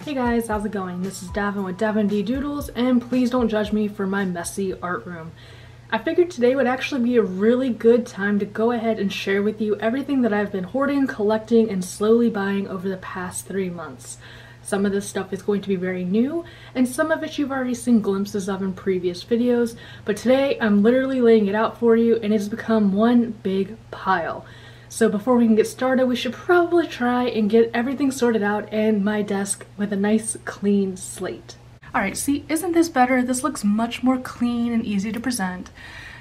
Hey guys, how's it going? This is Davin with davindeedoodles, and please don't judge me for my messy art room. I figured today would actually be a really good time to go ahead and share with you everything that I've been hoarding, collecting, and slowly buying over the past 3 months. Some of this stuff is going to be very new, and some of it you've already seen glimpses of in previous videos, but today I'm literally laying it out for you and it's become one big pile. So before we can get started, we should probably try and get everything sorted out in my desk with a nice clean slate. Alright, see, isn't this better? This looks much more clean and easy to present.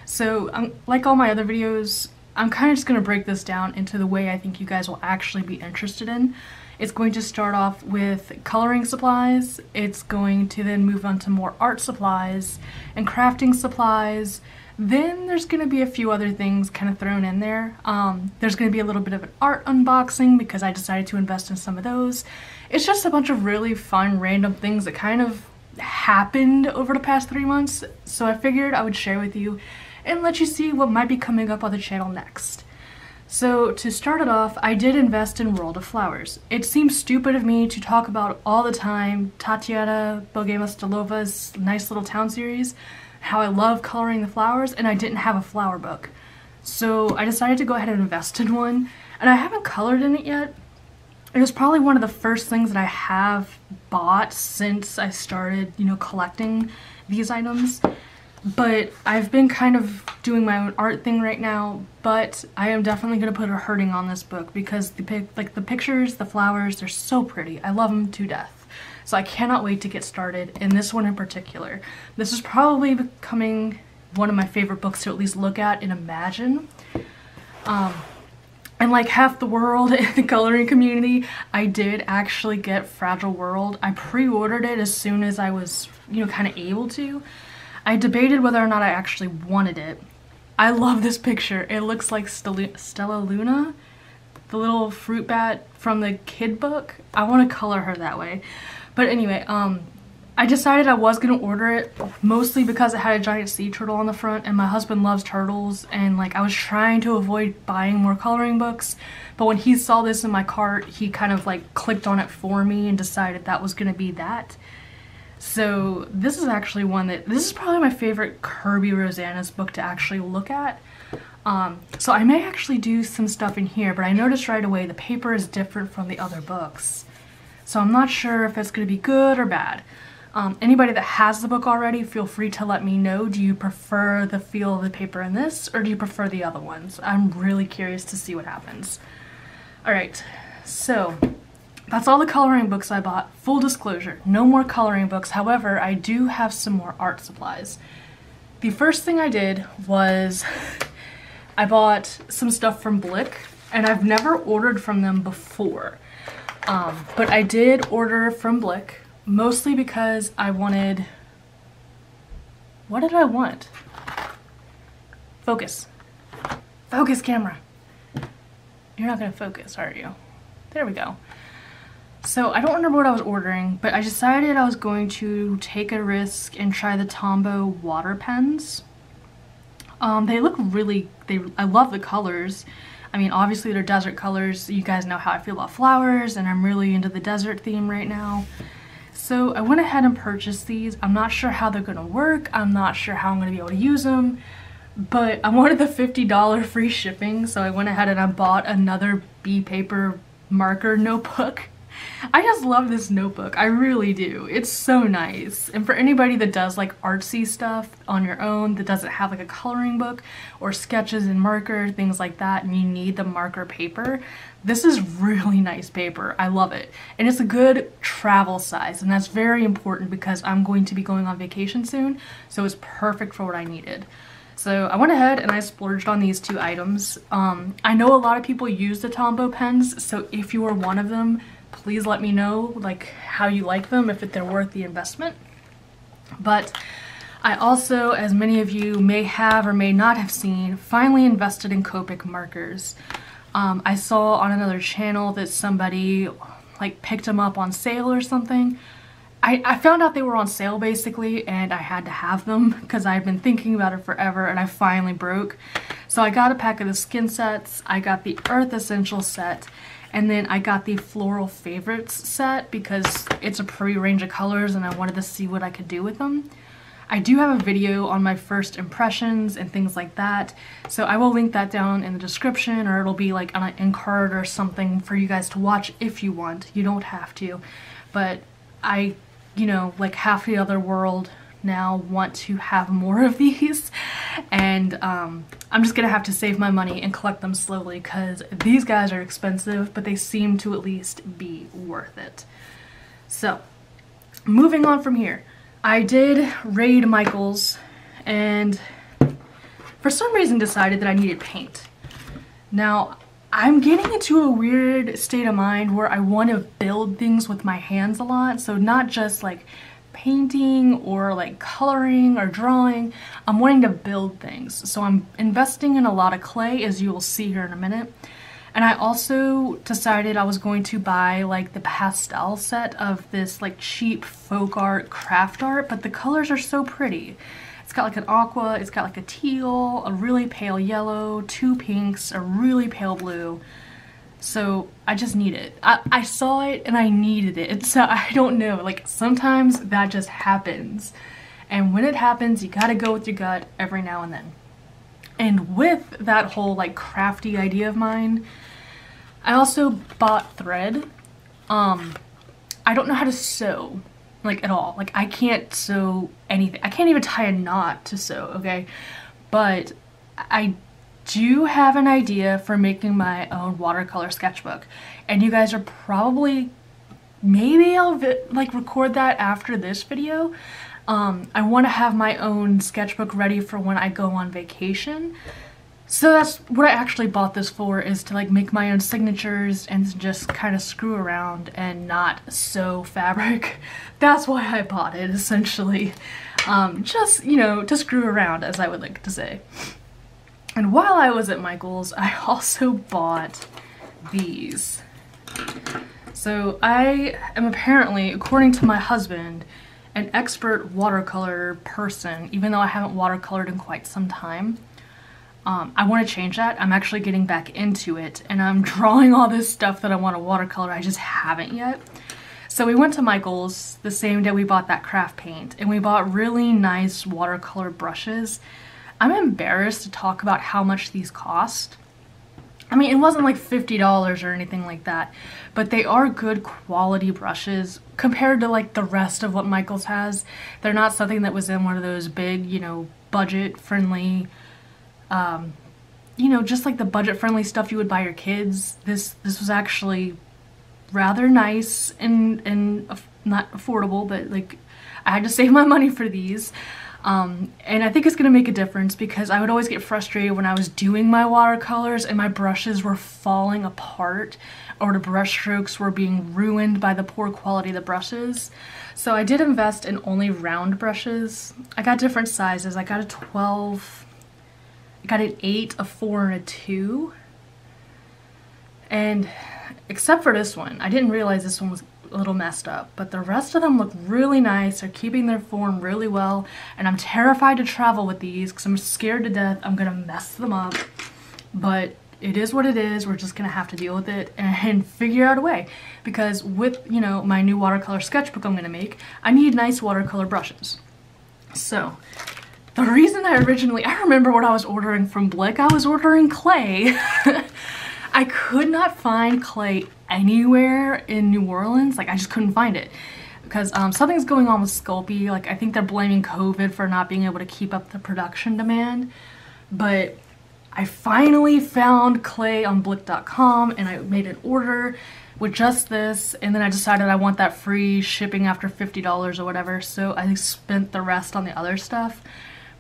So, like all my other videos, I'm kind of just going to break this down into the way I think you guys will actually be interested in. It's going to start off with coloring supplies, it's going to then move on to more art supplies and crafting supplies. Then there's going to be a few other things kind of thrown in there. There's going to be a little bit of an art unboxing because I decided to invest in some of those. It's just a bunch of really fun random things that kind of happened over the past 3 months, so I figured I would share with you and let you see what might be coming up on the channel next. So to start it off, I did invest in World of Flowers. It seems stupid of me to talk about all the time Tatiana Bogomolova-Stalova's Nice Little Town series, how I love coloring the flowers, and I didn't have a flower book. So I decided to go ahead and invest in one, and I haven't colored in it yet. It was probably one of the first things that I have bought since I started, collecting these items. But I've been kind of doing my own art thing right now, but I am definitely going to put a hurting on this book because the pictures, the flowers, they're so pretty. I love them to death. So I cannot wait to get started in this one in particular. This is probably becoming one of my favorite books to at least look at and imagine. And like half the world in the coloring community, I did actually get Fragile World. I pre-ordered it as soon as I was, kind of able to. I debated whether or not I actually wanted it. I love this picture. It looks like Stella Luna, the little fruit bat from the kid book. I want to color her that way. But anyway, I decided I was going to order it mostly because it had a giant sea turtle on the front, and my husband loves turtles, and I was trying to avoid buying more coloring books, but when he saw this in my cart, he kind of clicked on it for me and decided that was going to be that. So this is actually this is probably my favorite Kirby Rosanna's book to actually look at. So I may actually do some stuff in here, but I noticed right away the paper is different from the other books. So I'm not sure if it's going to be good or bad. Anybody that has the book already, feel free to let me know. Do you prefer the feel of the paper in this, or do you prefer the other ones? I'm really curious to see what happens. Alright, so that's all the coloring books I bought. Full disclosure, no more coloring books. However, I do have some more art supplies. The first thing I did was I bought some stuff from Blick, and I've never ordered from them before. But I did order from Blick, mostly because I wanted... What did I want? Focus. Focus, camera. You're not gonna focus, are you? There we go. So I don't remember what I was ordering, but I decided I was going to take a risk and try the Tombow water pens. They look really... I love the colors. I mean, obviously they're desert colors. You guys know how I feel about flowers, and I'm really into the desert theme right now. So I went ahead and purchased these. I'm not sure how they're gonna work. I'm not sure how I'm gonna be able to use them, but I wanted the $50 free shipping, so I went ahead and I bought another B paper marker notebook. I just love this notebook. I really do. It's so nice. And for anybody that does artsy stuff on your own, that doesn't have a coloring book or sketches and marker, things like that, and you need the marker paper, this is really nice paper. I love it. And it's a good travel size, and that's very important because I'm going to be going on vacation soon, so it's perfect for what I needed. So I went ahead and I splurged on these two items. I know a lot of people use the Tombow pens, so if you are one of them, please let me know how you like them, if they're worth the investment. But I also, as many of you may have or may not have seen, finally invested in Copic markers. I saw on another channel that somebody picked them up on sale or something. I found out they were on sale basically, and I had to have them because I've been thinking about it forever, and I finally broke. So I got a pack of the skin sets, I got the Earth Essentials set, And then I got the Floral Favorites set because it's a pretty range of colors and I wanted to see what I could do with them. I do have a video on my first impressions and things like that, so I will link that down in the description, or it'll be like on an end card or something for you guys to watch if you want. You don't have to, but I, you know, like half the other world now want to have more of these, and I'm just gonna have to save my money and collect them slowly because these guys are expensive, but they seem to at least be worth it. So moving on from here, I did raid Michael's and for some reason decided that I needed paint. Now, I'm getting into a weird state of mind where I want to build things with my hands a lot, so not just like painting or like coloring or drawing. I'm wanting to build things, so I'm investing in a lot of clay, as you will see here in a minute. And I also decided I was going to buy like the pastel set of this like cheap folk art craft art, but the colors are so pretty. It's got like an aqua, it's got like a teal, a really pale yellow, 2 pinks, a really pale blue. So I just need it. I saw it and I needed it. So I don't know, like sometimes that just happens. And when it happens, you gotta go with your gut every now and then. And with that whole like crafty idea of mine, I also bought thread. I don't know how to sew, like at all. Like I can't sew anything. I can't even tie a knot to sew, okay? But I do have an idea for making my own watercolor sketchbook. And you guys are probably, maybe I'll like record that after this video. I want to have my own sketchbook ready for when I go on vacation. So that's what I actually bought this for, is to like make my own signatures and just kind of screw around and not sew fabric. That's why I bought it, essentially. Just, you know, to screw around, as I would like to say. And while I was at Michael's, I also bought these. So I am apparently, according to my husband, an expert watercolor person, even though I haven't watercolored in quite some time. I want to change that. I'm actually getting back into it, and I'm drawing all this stuff that I want to watercolor. I just haven't yet. So we went to Michael's the same day we bought that craft paint, and we bought really nice watercolor brushes. I'm embarrassed to talk about how much these cost. I mean, it wasn't like $50 or anything like that, but they are good quality brushes compared to like the rest of what Michael's has. They're not something that was in one of those big, you know, budget friendly, you know, just like the budget friendly stuff you would buy your kids. This was actually rather nice and not affordable, but like I had to save my money for these. And I think it's gonna make a difference because I would always get frustrated when I was doing my watercolors and my brushes were falling apart or the brush strokes were being ruined by the poor quality of the brushes. So I did invest in only round brushes. I got different sizes. I got a 12, I got an 8, a 4, and a 2. And except for this one, I didn't realize this one was a little messed up, but the rest of them look really nice. They're keeping their form really well, and I'm terrified to travel with these because I'm scared to death I'm gonna mess them up. But it is what it is. We're just gonna have to deal with it and figure out a way, because with, you know, my new watercolor sketchbook I'm gonna make, I need nice watercolor brushes. So the reason I remember when I was ordering from Blick, I was ordering clay. I could not find clay anywhere in New Orleans. Like I just couldn't find it because something's going on with Sculpey. Like I think they're blaming COVID for not being able to keep up the production demand. But I finally found clay on blick.com and I made an order with just this, and then I decided I want that free shipping after $50 or whatever, so I spent the rest on the other stuff.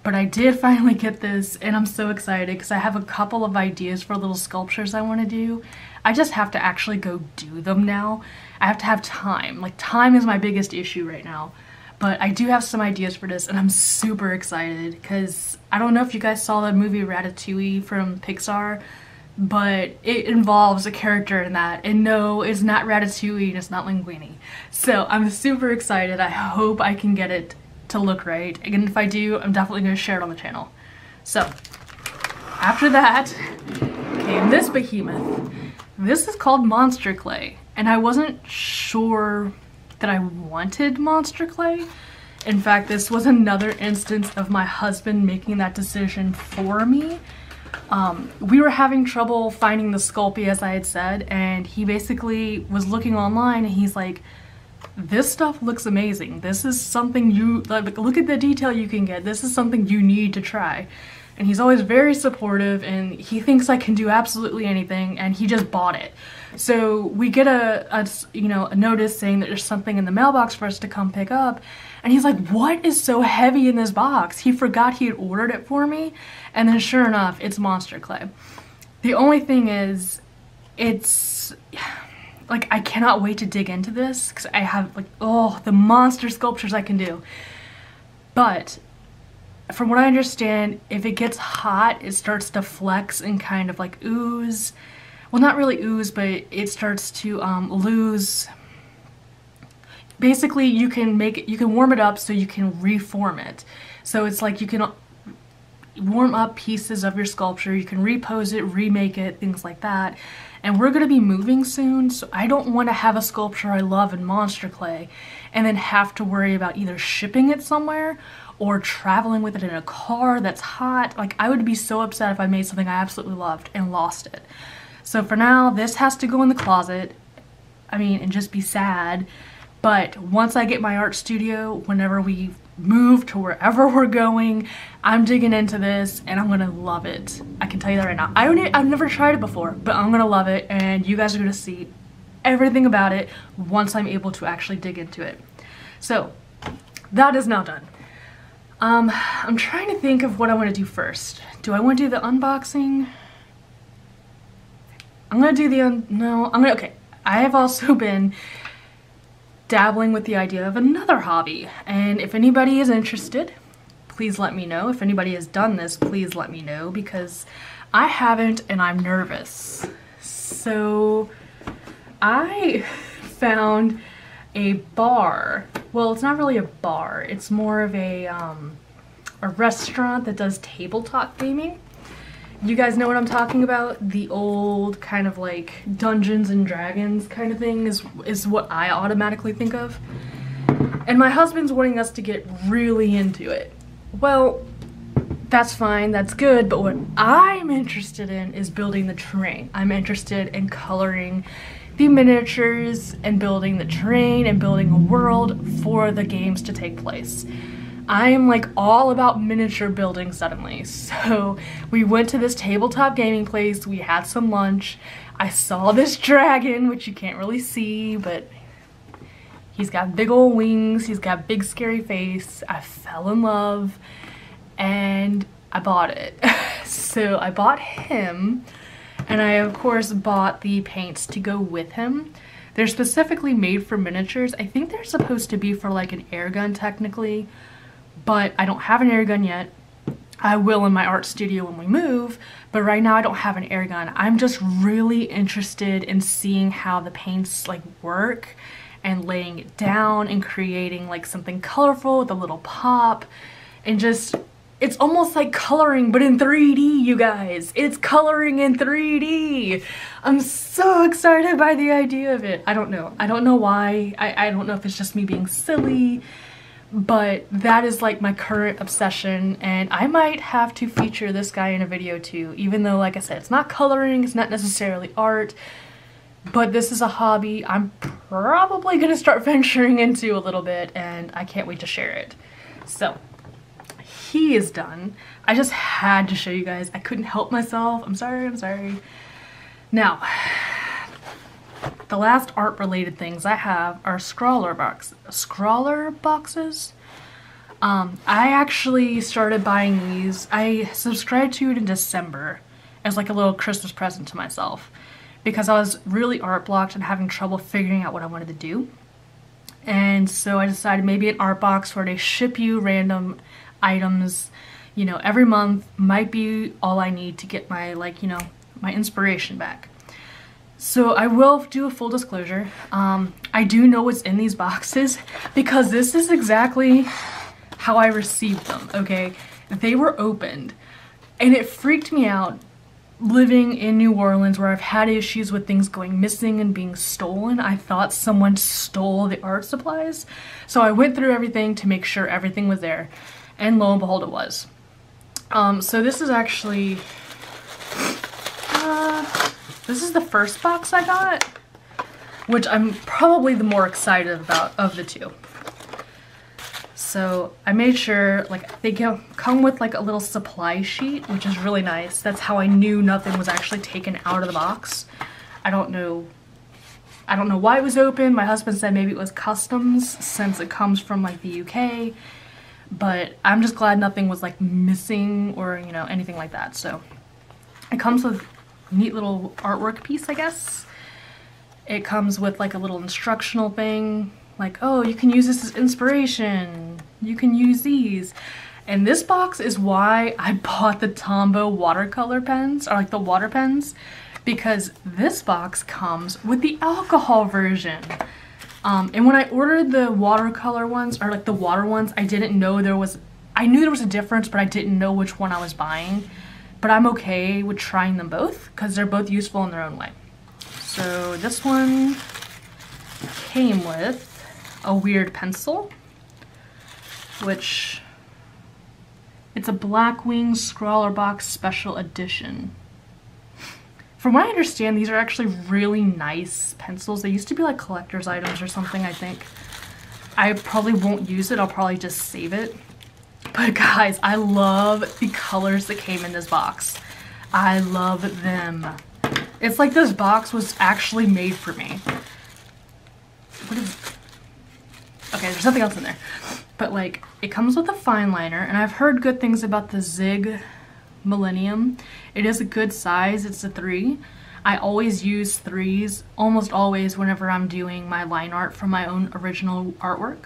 But I did finally get this, and I'm so excited because I have a couple of ideas for little sculptures I want to do. I just have to actually go do them now. I have to have time. Like, time is my biggest issue right now. But I do have some ideas for this, and I'm super excited because I don't know if you guys saw the movie Ratatouille from Pixar, but it involves a character in that. And no, it's not Ratatouille and it's not Linguini. So I'm super excited. I hope I can get it to look right, and if I do, I'm definitely going to share it on the channel. So after that came this behemoth. this is called monster clay, and I wasn't sure that I wanted monster clay. In fact, this was another instance of my husband making that decision for me. We were having trouble finding the Sculpey, as I had said, and he basically was looking online and he's like, this stuff looks amazing. This is something you, like, look at the detail you can get. This is something you need to try. And he's always very supportive, and he thinks I can do absolutely anything, and he just bought it. So we get a notice saying that there's something in the mailbox for us to come pick up, and he's like, what is so heavy in this box? He forgot he had ordered it for me, and then sure enough, it's monster clay. The only thing is, it's like, I cannot wait to dig into this because I have like, oh, the monster sculptures I can do. But from what I understand, if it gets hot, it starts to flex and kind of like ooze. Well, not really ooze, but it starts to lose. Basically, you can warm it up so you can reform it. So it's like you can warm up pieces of your sculpture, you can repose it, remake it, things like that. And we're gonna be moving soon, so I don't want to have a sculpture I love in monster clay and then have to worry about either shipping it somewhere or traveling with it in a car that's hot. Like, I would be so upset if I made something I absolutely loved and lost it. So for now, this has to go in the closet. I mean, and just be sad. But once I get my art studio, whenever we move to wherever we're going, I'm digging into this and I'm gonna love it. I can tell you that right now. I've never tried it before, but I'm gonna love it, and you guys are gonna see everything about it once I'm able to actually dig into it. So that is now done. I'm trying to think of what I want to do first. Do I want to do the unboxing? I'm gonna do the okay. I have also been dabbling with the idea of another hobby, and if anybody is interested, please let me know. If anybody has done this, please let me know, because I haven't and I'm nervous. So I found a bar. Well, it's not really a bar, it's more of a restaurant that does tabletop gaming. You guys know what I'm talking about? The old kind of like Dungeons and Dragons kind of thing is what I automatically think of. And my husband's wanting us to get really into it. Well, that's fine, that's good, but what I'm interested in is building the terrain. I'm interested in coloring the miniatures and building the terrain and building a world for the games to take place. I am like all about miniature building suddenly. So we went to this tabletop gaming place, we had some lunch, I saw this dragon, which you can't really see, but he's got big old wings, he's got big scary face. I fell in love and I bought it. So I bought him, and I of course bought the paints to go with him. They're specifically made for miniatures. I think they're supposed to be for like an air gun technically, but I don't have an air gun yet. I will in my art studio when we move, but right now I don't have an air gun. I'm just really interested in seeing how the paints like work and laying it down and creating like something colorful with a little pop, and just, it's almost like coloring but in 3D, you guys. It's coloring in 3D. I'm so excited by the idea of it. I don't know why. I don't know if it's just me being silly, but that is like my current obsession, and I might have to feature this guy in a video too, even though, like I said, it's not coloring, it's not necessarily art, but this is a hobby I'm probably gonna start venturing into a little bit, and I can't wait to share it. So he is done. I just had to show you guys. I couldn't help myself. I'm sorry. Now, the last art related things I have are Scrawlr boxes. I actually started buying these. I subscribed to it in December as like a little Christmas present to myself because I was really art blocked and having trouble figuring out what I wanted to do. And so I decided maybe an art box where they ship you random items, you know, every month might be all I need to get my, like, you know, my inspiration back. So I will do a full disclosure. I do know what's in these boxes because this is exactly how I received them, okay? They were opened and it freaked me out living in New Orleans where I've had issues with things going missing and being stolen, I thought someone stole the art supplies. So I went through everything to make sure everything was there, and lo and behold, it was. So this is actually, this is the first box I got, which I'm probably the more excited about of the two. So I made sure, like, they come with like a little supply sheet, which is really nice. That's how I knew nothing was actually taken out of the box. I don't know why it was open. My husband said maybe it was customs since it comes from like the UK, but I'm just glad nothing was like missing or, you know, anything like that. So it comes with a neat little artwork piece, I guess. It comes with like a little instructional thing. Like, oh, you can use this as inspiration. You can use these. And this box is why I bought the Tombow watercolor pens, or like the water pens, because this box comes with the alcohol version. And when I ordered the watercolor ones, or like the water ones, I didn't know I knew there was a difference, but I didn't know which one I was buying. But I'm okay with trying them both because they're both useful in their own way. So this one came with a weird pencil, which it's a Blackwing Scrawlr box special edition. From what I understand, these are actually really nice pencils. They used to be like collector's items or something, I think. I probably won't use it, I'll probably just save it. But guys, I love the colors that came in this box. I love them. It's like this box was actually made for me. What is... Okay, there's nothing else in there. But like, it comes with a fine liner, and I've heard good things about the Zig Millennium. It is a good size, it's a 3. I always use 3s, almost always, whenever I'm doing my line art from my own original artwork.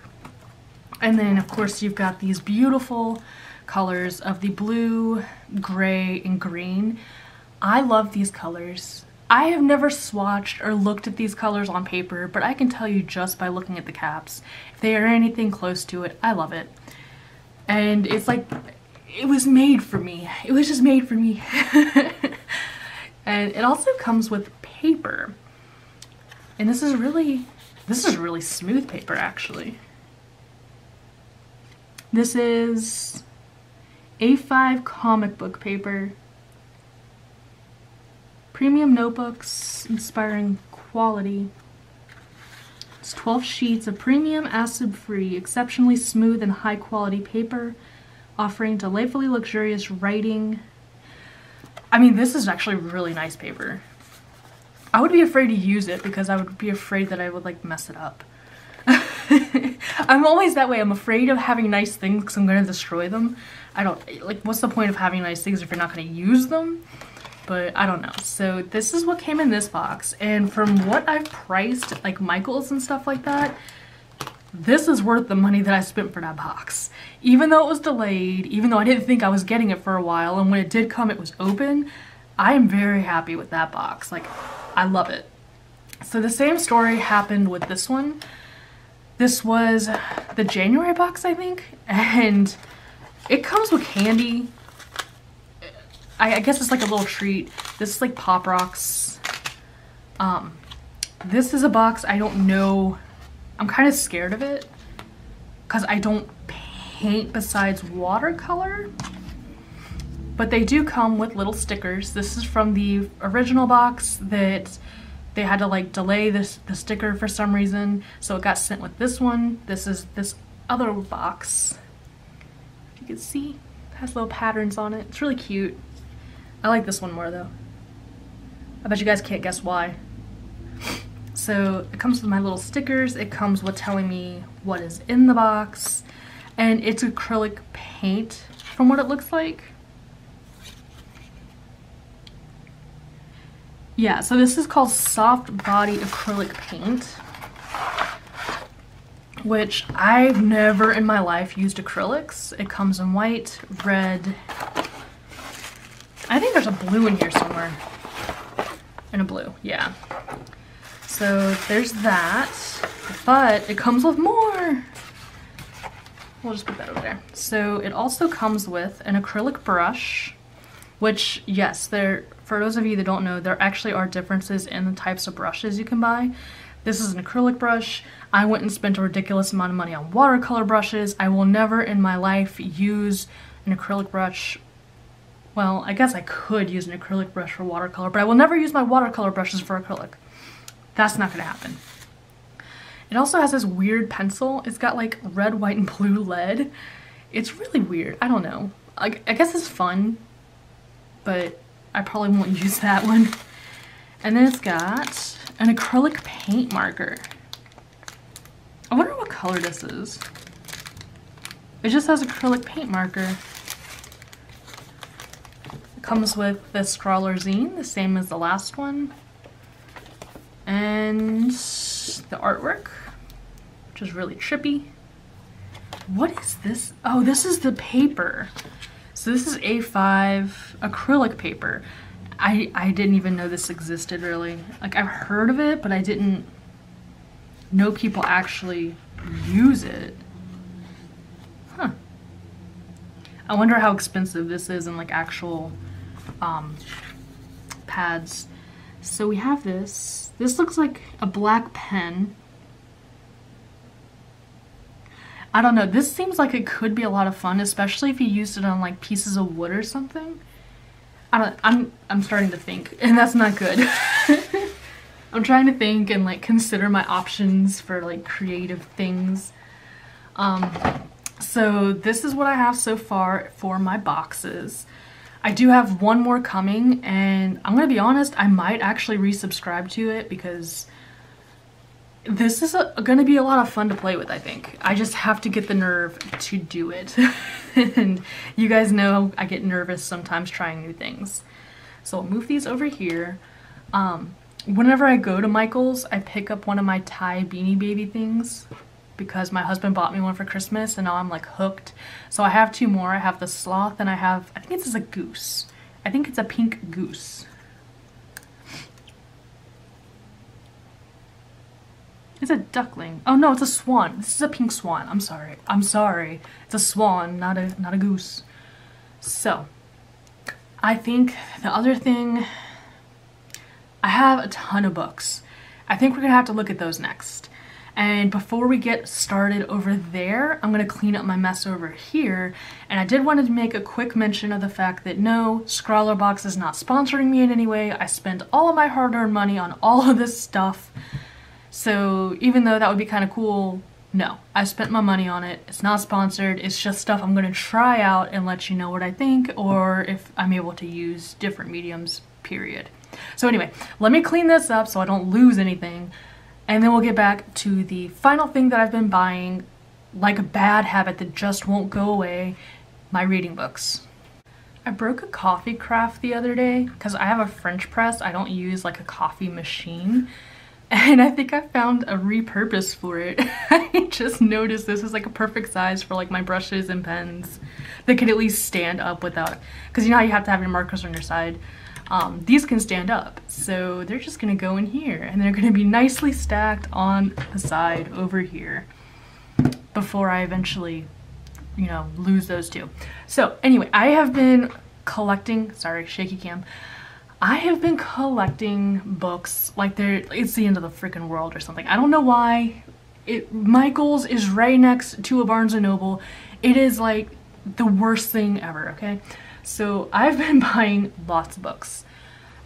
And then of course you've got these beautiful colors of the blue, gray, and green. I love these colors. I have never swatched or looked at these colors on paper, but I can tell you just by looking at the caps, if they are anything close to it, I love it. And it's like, it was made for me. It was just made for me. And it also comes with paper. And this is really smooth paper, actually. This is A5 comic book paper. Premium notebooks, inspiring quality. It's 12 sheets of premium, acid-free, exceptionally smooth and high-quality paper, offering delightfully luxurious writing. I mean, this is actually really nice paper. I would be afraid to use it because I would be afraid that I would like mess it up. I'm always that way. I'm afraid of having nice things because I'm going to destroy them. I don't, like, what's the point of having nice things if you're not going to use them? But I don't know. So this is what came in this box, and from what I've priced, like Michaels and stuff like that, this is worth the money that I spent for that box. Even though it was delayed, even though I didn't think I was getting it for a while, and when it did come it was open, I am very happy with that box. Like, I love it. So the same story happened with this one. This was the January box, I think, and it comes with candy. I guess it's like a little treat. This is like Pop Rocks. This is a box I don't know. I'm kind of scared of it because I don't paint besides watercolor. But they do come with little stickers. This is from the original box that they had to like delay the sticker for some reason. So it got sent with this one. This is this other box. If you can see, it has little patterns on it. It's really cute. I like this one more though. I bet you guys can't guess why. So it comes with my little stickers. It comes with telling me what is in the box. And it's acrylic paint from what it looks like. Yeah, so this is called soft body acrylic paint, which I've never in my life used acrylics. It comes in white, red, I think there's a blue in here somewhere. And a blue, yeah. So there's that, but it comes with more. We'll just put that over there. So it also comes with an acrylic brush, which, yes, for those of you that don't know, there actually are differences in the types of brushes you can buy. This is an acrylic brush. I went and spent a ridiculous amount of money on watercolor brushes. I will never in my life use an acrylic brush. Well, I guess I could use an acrylic brush for watercolor, but I will never use my watercolor brushes for acrylic. That's not gonna happen. It also has this weird pencil. It's got like red, white, and blue lead. It's really weird. I don't know. I guess it's fun, but I probably won't use that one. And then it's got an acrylic paint marker. I wonder what color this is. It just has acrylic paint marker. It comes with the Scrawlr zine, the same as the last one. And the artwork, which is really trippy. What is this? Oh, this is the paper. So this is A5 acrylic paper. I didn't even know this existed, really. Like, I've heard of it, but I didn't know people actually use it. Huh. I wonder how expensive this is in like actual pads. So we have this. This looks like a black pen. I don't know, this seems like it could be a lot of fun, especially if you used it on like pieces of wood or something. I'm starting to think, and that's not good. I'm trying to think and like consider my options for like creative things. So this is what I have so far for my boxes. I do have one more coming, and I'm gonna be honest, I might actually resubscribe to it because this is gonna be a lot of fun to play with, I think. I just have to get the nerve to do it. And you guys know I get nervous sometimes trying new things. So I'll move these over here. Whenever I go to Michael's, I pick up one of my Thai Beanie Baby things because my husband bought me one for Christmas and now I'm like hooked. So I have two more. I have the sloth and I think this is a goose. I think it's a pink goose. It's a duckling. Oh no, it's a swan. This is a pink swan. I'm sorry. I'm sorry. It's a swan, not a goose. So, I think the other thing, I have a ton of books. I think we're gonna have to look at those next. And before we get started over there, I'm gonna clean up my mess over here. And I did want to make a quick mention of the fact that no, Scrawlr Box is not sponsoring me in any way. I spent all of my hard-earned money on all of this stuff. So even though that would be kind of cool, no, I spent my money on it. It's not sponsored. It's just stuff I'm going to try out and let you know what I think, or if I'm able to use different mediums, period. So anyway, let me clean this up so I don't lose anything, and then we'll get back to the final thing that I've been buying, like a bad habit that just won't go away, my reading books. I broke a coffee craft the other day because I have a French press. I don't use like a coffee machine. And I think I found a repurpose for it. I just noticed this is like a perfect size for like my brushes and pens that can at least stand up without, because you know how you have to have your markers on your side. These can stand up, so they're just gonna go in here and they're gonna be nicely stacked on the side over here before I eventually, you know, lose those two. So anyway, I have been collecting, sorry, shaky cam. I have been collecting books like it's the end of the freaking world or something. I don't know why. Michael's is right next to a Barnes & Noble. It is like the worst thing ever, okay? So I've been buying lots of books.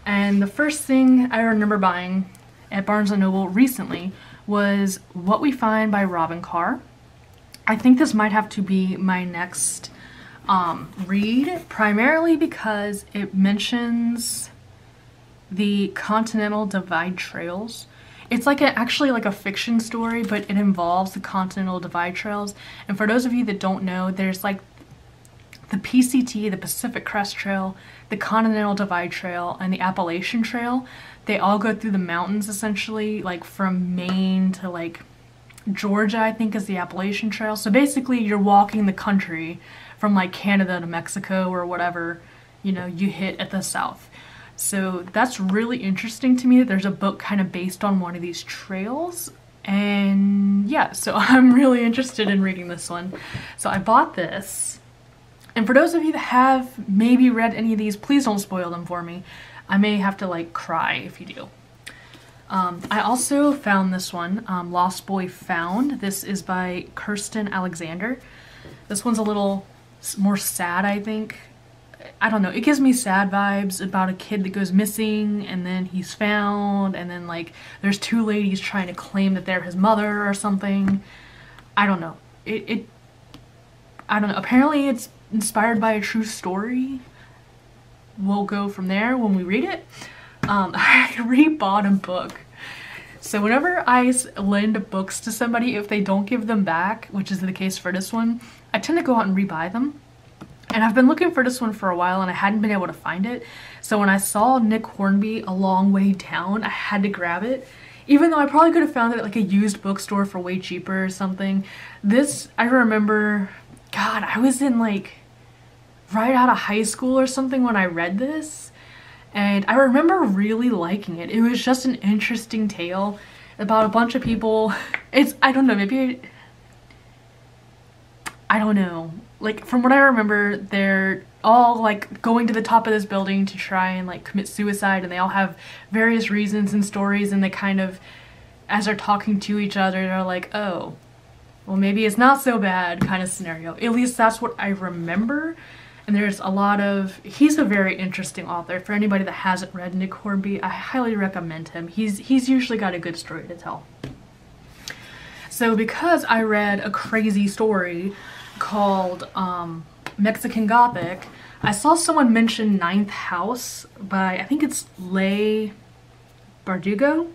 And the first thing I remember buying at Barnes & Noble recently was What We Find by Robin Carr. I think this might have to be my next read, primarily because it mentions the Continental Divide Trails. It's like actually like a fiction story, but it involves the Continental Divide Trails. And for those of you that don't know, there's like the PCT, the Pacific Crest Trail, the Continental Divide Trail, and the Appalachian Trail. They all go through the mountains essentially, like from Maine to like Georgia, I think, is the Appalachian Trail. So basically you're walking the country from like Canada to Mexico or whatever, you know, you hit at the south. So that's really interesting to me that there's a book kind of based on one of these trails. And yeah, so I'm really interested in reading this one. So I bought this, And for those of you that have maybe read any of these, please don't spoil them for me. I may have to like cry if you do. I also found this one, Lost Boy Found. This is by Kirsten Alexander. This one's a little more sad, I think. I don't know, it gives me sad vibes about a kid that goes missing and then he's found, and then like there's two ladies trying to claim that they're his mother or something. I don't know. I don't know. Apparently it's inspired by a true story. We'll go from there when we read it. I rebought a book. So whenever I lend books to somebody, if they don't give them back, which is the case for this one, I tend to go out and rebuy them. And I've been looking for this one for a while and I hadn't been able to find it. So when I saw Nick Hornby a long way down, I had to grab it. Even though I probably could have found it at like a used bookstore for way cheaper or something. This, I remember, God, I was in like right out of high school or something when I read this. And I remember really liking it. It was just an interesting tale about a bunch of people. I don't know, maybe, I don't know. Like, from what I remember, they're all like going to the top of this building to try and like commit suicide, and they all have various reasons and stories, and they kind of, as they're talking to each other, they're like, oh, well maybe it's not so bad kind of scenario. At least that's what I remember. And there's a lot of, he's a very interesting author. For anybody that hasn't read Nick Hornby, I highly recommend him. He's usually got a good story to tell. So because I read a crazy story called Mexican Gothic, I saw someone mention Ninth House by, I think it's Leigh Bardugo,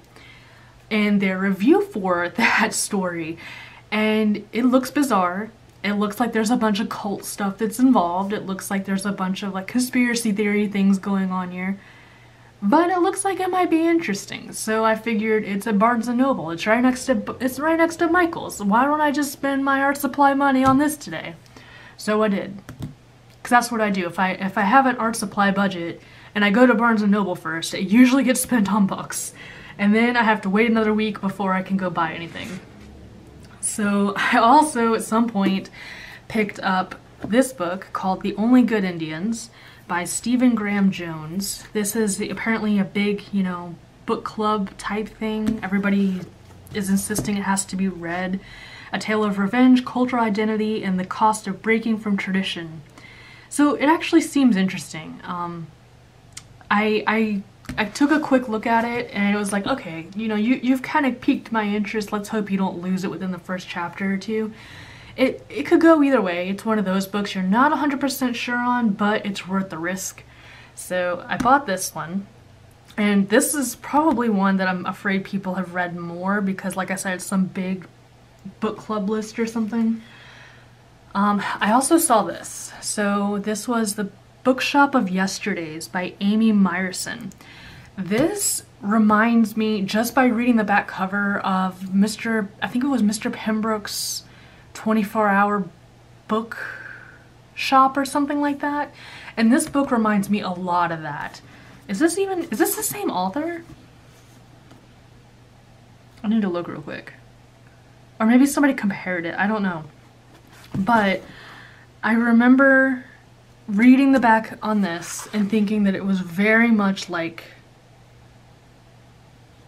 and their review for that story. And it looks bizarre. It looks like there's a bunch of cult stuff that's involved. It looks like there's a bunch of like conspiracy theory things going on here. But it looks like it might be interesting. So I figured it's at Barnes & Noble. It's right next to Michael's. Why don't I just spend my art supply money on this today? So I did. Because that's what I do. If I have an art supply budget and I go to Barnes & Noble first, it usually gets spent on books. And then I have to wait another week before I can go buy anything. So I also, at some point, picked up this book called The Only Good Indians by Stephen Graham Jones. This is apparently a big, you know, book club type thing. Everybody is insisting it has to be read. A tale of revenge, cultural identity, and the cost of breaking from tradition. So it actually seems interesting. I took a quick look at it and it was like, okay, you know, you've kind of piqued my interest. Let's hope you don't lose it within the first chapter or two. It could go either way. It's one of those books you're not 100% sure on, but it's worth the risk. So I bought this one. And this is probably one that I'm afraid people have read more because, like I said, it's some big book club list or something. I also saw this. So this was The Bookshop of Yesterdays by Amy Myerson. This reminds me, just by reading the back cover, of I think it was Mr. Pembroke's 24-hour book shop or something like that. And this book reminds me a lot of that. Is this the same author? I need to look real quick. Or maybe somebody compared it, I don't know. But I remember reading the back on this and thinking that it was very much like,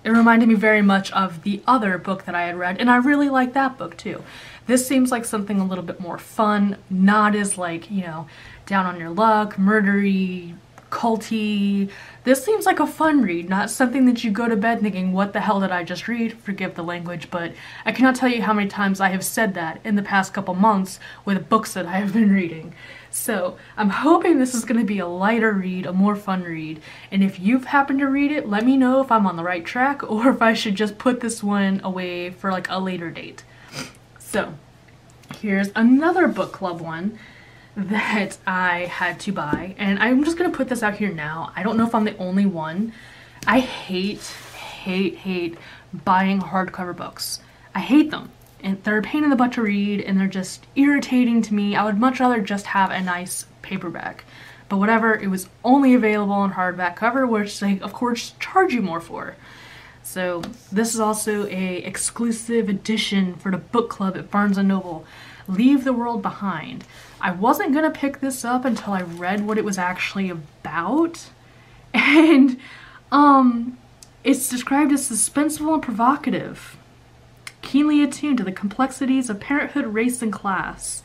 it reminded me very much of the other book that I had read, and I really liked that book too. This seems like something a little bit more fun, not as like, you know, down on your luck, murdery, culty. This seems like a fun read, not something that you go to bed thinking, what the hell did I just read? Forgive the language, but I cannot tell you how many times I have said that in the past couple months with books that I have been reading. So I'm hoping this is going to be a lighter read, a more fun read, and if you've happened to read it, let me know if I'm on the right track or if I should just put this one away for like a later date. So here's another book club one that I had to buy, and I'm just gonna put this out here now. I don't know if I'm the only one. I hate buying hardcover books. I hate them, and they're a pain in the butt to read, and they're just irritating to me. I would much rather just have a nice paperback, but whatever, it was only available on hardback cover, which they of course charge you more for. So this is also a exclusive edition for the book club at Barnes & Noble. Leave the World Behind I wasn't gonna pick this up until I read what it was actually about. And it's described as suspenseful and provocative, keenly attuned to the complexities of parenthood, race, and class.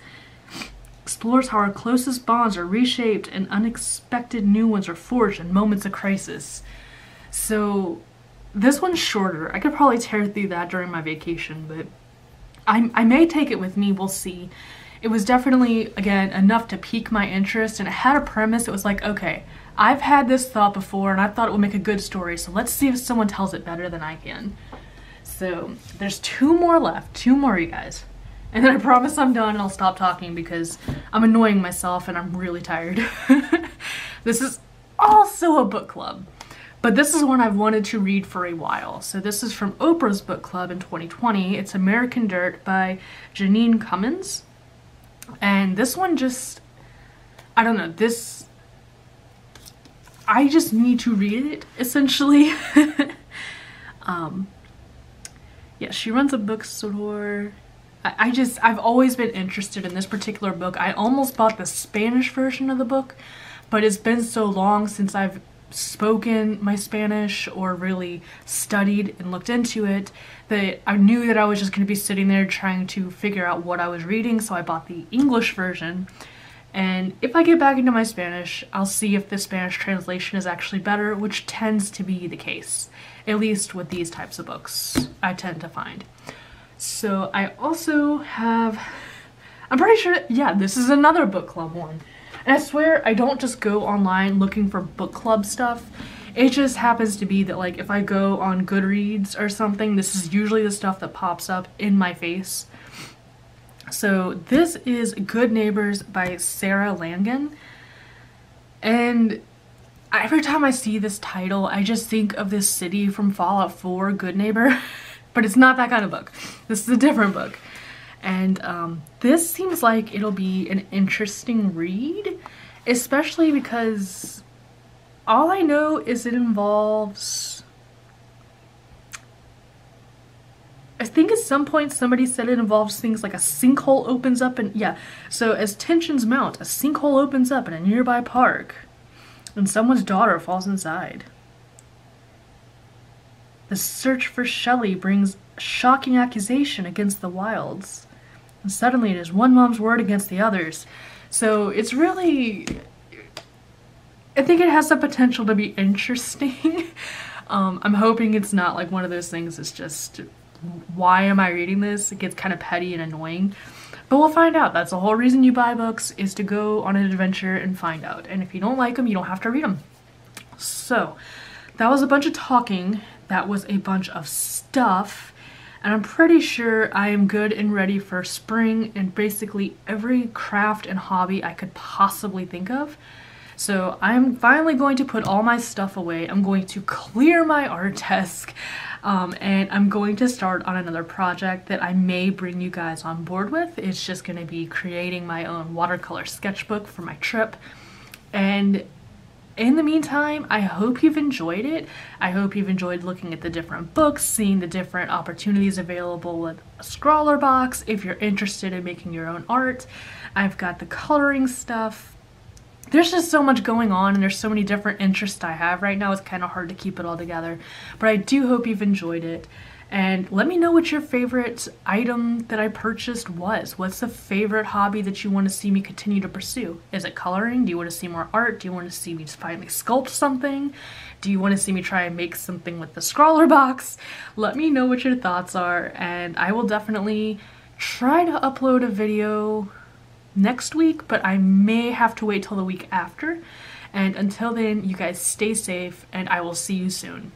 Explores how our closest bonds are reshaped and unexpected new ones are forged in moments of crisis. So this one's shorter. I could probably tear through that during my vacation, but I may take it with me, we'll see. It was definitely, again, enough to pique my interest, and it had a premise. It was like, okay, I've had this thought before and I thought it would make a good story, so let's see if someone tells it better than I can. So there's 2 more left, 2 more, you guys. And then I promise I'm done and I'll stop talking because I'm annoying myself and I'm really tired. This is also a book club, but this is one I've wanted to read for a while. So this is from Oprah's book club in 2020. It's American Dirt by Janine Cummins. And this one just, I don't know, I just need to read it, essentially. Yeah, she runs a bookstore. I've always been interested in this particular book. I almost bought the Spanish version of the book, but it's been so long since I've spoken my Spanish or really studied and looked into it that I knew that I was just going to be sitting there trying to figure out what I was reading, so I bought the English version. And if I get back into my Spanish, I'll see if the Spanish translation is actually better, which tends to be the case, at least with these types of books, I tend to find. So I also have, I'm pretty sure, yeah, this is another book club one. And I swear I don't just go online looking for book club stuff. It just happens to be that, like, if I go on Goodreads or something, this is usually the stuff that pops up in my face. So this is Good Neighbors by Sarah Langan. And every time I see this title, I just think of this city from Fallout 4, Good Neighbor. But it's not that kind of book. This is a different book. And this seems like it'll be an interesting read, especially because all I know is it involves, I think at some point somebody said it involves things like a sinkhole opens up, and yeah, so as tensions mount, a sinkhole opens up in a nearby park and someone's daughter falls inside. The search for Shelley brings a shocking accusation against the Wilds. And suddenly it is one mom's word against the others. So it's really, I think it has the potential to be interesting. I'm hoping it's not like one of those things that's just, why am I reading this? It gets kind of petty and annoying. But we'll find out. That's the whole reason you buy books, is to go on an adventure and find out. And if you don't like them, you don't have to read them. So that was a bunch of talking. That was a bunch of stuff, and I'm pretty sure I am good and ready for spring and basically every craft and hobby I could possibly think of. So I'm finally going to put all my stuff away. I'm going to clear my art desk, and I'm going to start on another project that I may bring you guys on board with. It's just going to be creating my own watercolor sketchbook for my trip. And in the meantime, I hope you've enjoyed it. I hope you've enjoyed looking at the different books, seeing the different opportunities available with a Scrawlr box. If you're interested in making your own art, I've got the coloring stuff. There's just so much going on, and there's so many different interests I have right now. It's kind of hard to keep it all together, but I do hope you've enjoyed it. And let me know what your favorite item that I purchased was. What's the favorite hobby that you want to see me continue to pursue? Is it coloring? Do you want to see more art? Do you want to see me finally sculpt something? Do you want to see me try and make something with the Scrawlr box? Let me know what your thoughts are, and I will definitely try to upload a video next week, but I may have to wait till the week after. And until then, you guys stay safe, and I will see you soon.